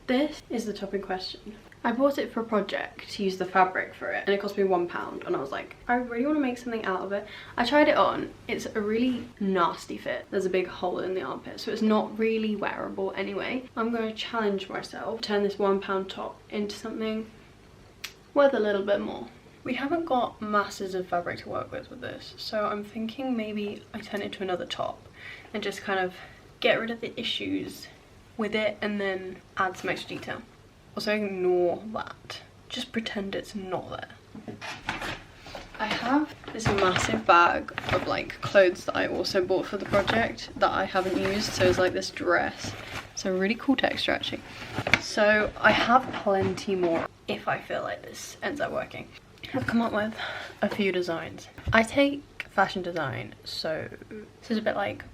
This is the top in question. I bought it for a project to use the fabric for it, and it cost me £1, and I was like, I really want to make something out of it. I tried it on. It's a really nasty fit. There's a big hole in the armpit, so it's not really wearable anyway. I'm going to challenge myself, turn this £1 top into something worth a little bit more. We haven't got masses of fabric to work with this, so I'm thinking maybe I turn it to another top and just kind of get rid of the issues with it and then add some extra detail. Also ignore that. Just pretend it's not there. I have this massive bag of like clothes that I also bought for the project that I haven't used. So it's like this dress. It's a really cool texture actually. So I have plenty more if I feel like this ends up working. I've come up with a few designs. I take fashion design, so this is a bit like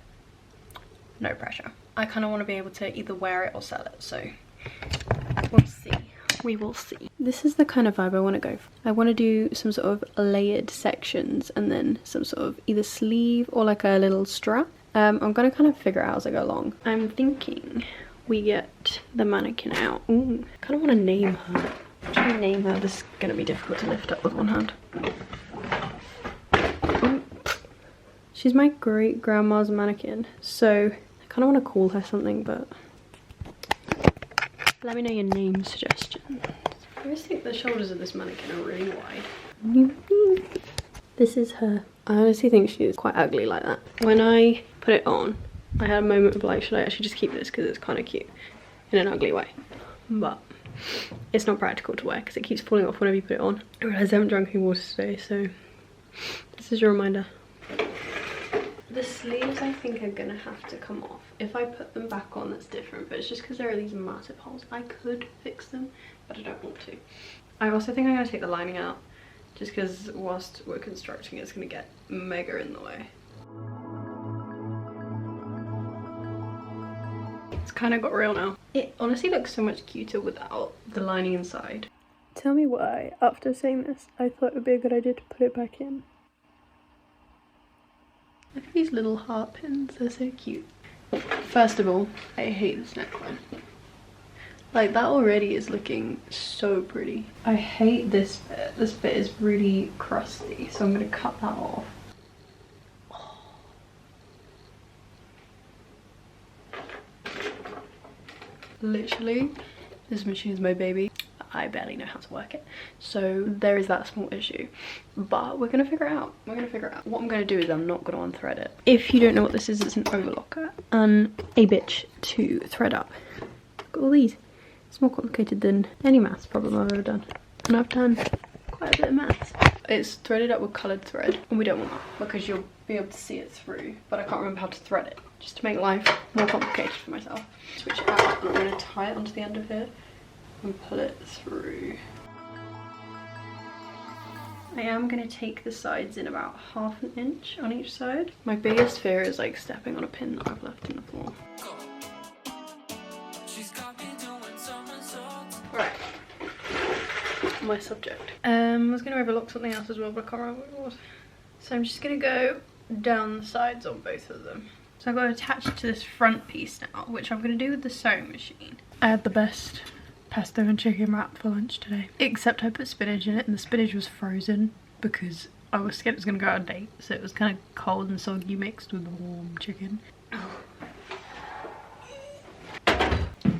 no pressure. I kind of want to be able to either wear it or sell it, so we'll see. We will see. This is the kind of vibe I want to go for. I want to do some sort of layered sections and then some sort of either sleeve or like a little strap. I'm going to kind of figure out as I go along. I'm thinking we get the mannequin out. Ooh, I kind of want to name her. Try and name her. This is going to be difficult to lift up with one hand. Ooh. She's my great grandma's mannequin, so I kind of want to call her something, but let me know your name suggestions. I always think the shoulders of this mannequin are really wide. This is her. I honestly think she's quite ugly like that. When I put it on, I had a moment of like, should I actually just keep this because it's kind of cute in an ugly way? But it's not practical to wear because it keeps falling off whenever you put it on. I realise I haven't drunk any water today, so this is your reminder. The sleeves I think are gonna have to come off. If I put them back on, that's different, but it's just because there are these massive holes. I could fix them, but I don't want to. I also think I'm gonna take the lining out, just because whilst we're constructing it's gonna get mega in the way. It's kind of got real now. It honestly looks so much cuter without the lining inside. Tell me why, after saying this, I thought it would be a good idea to put it back in. Look at these little heart pins, they're so cute. First of all, I hate this neckline. Like, that already is looking so pretty. I hate this bit. This bit is really crusty, so I'm gonna cut that off. Literally, this machine is my baby. I barely know how to work it, so there is that small issue, but we're gonna figure it out. We're gonna figure it out. What I'm gonna do is I'm not gonna unthread it. If you don't know what this is, it's an overlocker and a bitch to thread up. Look at all these. It's more complicated than any maths problem I've ever done, and I've done quite a bit of maths. It's threaded up with coloured thread, and we don't want that because you'll be able to see it through, but I can't remember how to thread it, just to make life more complicated for myself. Switch it out, and I'm gonna tie it onto the end of here and pull it through. I am going to take the sides in about ½ an inch on each side. My biggest fear is like stepping on a pin that I've left in the floor. Right, my subject. I was going to overlock something else as well, but I can't remember what it was. So I'm just going to go down the sides on both of them. So I've got to attach it to this front piece now, which I'm going to do with the sewing machine. I had the best pesto and chicken wrap for lunch today, except I put spinach in it and the spinach was frozen because I was scared it was going to go out of date, so it was kind of cold and soggy mixed with the warm chicken.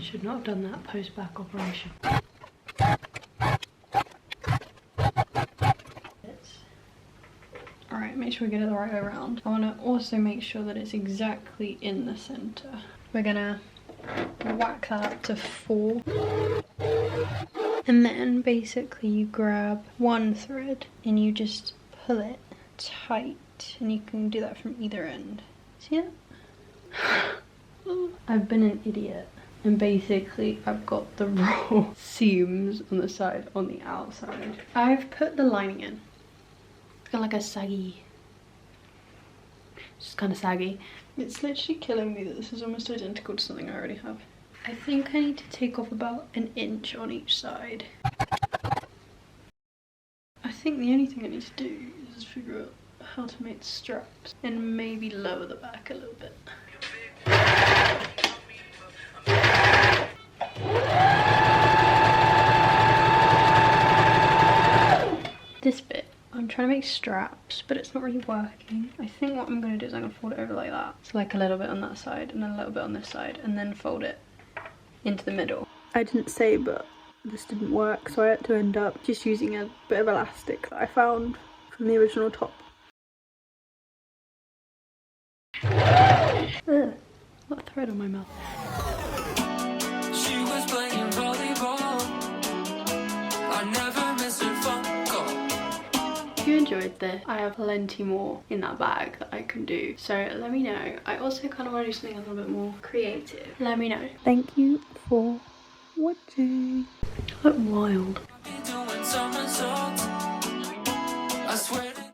Should not have done that post back operation. Alright, make sure we get it the right way around. I want to also make sure that it's exactly in the centre. We're gonna whack that up to 4, and then basically you grab one thread and you just pull it tight, and you can do that from either end. See it? I've been an idiot, and basically I've got the raw seams on the side on the outside. I've put the lining in. It's got like a saggy, just kind of saggy. It's literally killing me that this is almost identical to something I already have. I think I need to take off about an inch on each side. I think the only thing I need to do is figure out how to make the straps and maybe lower the back a little bit. This bit, I'm trying to make straps, but it's not really working. I think what I'm going to do is I'm going to fold it over like that. So like a little bit on that side and then a little bit on this side, and then fold it into the middle. I didn't say, but this didn't work, so I had to end up just using a bit of elastic that I found from the original top. Ugh, got a thread on my mouth. She was playing volleyball. I never miss her phone call. If you enjoyed this, I have plenty more in that bag that I can do, so let me know. I also kind of want to do something a little bit more creative. Let me know. Thank you for watching. I look wild. Doing somersaults.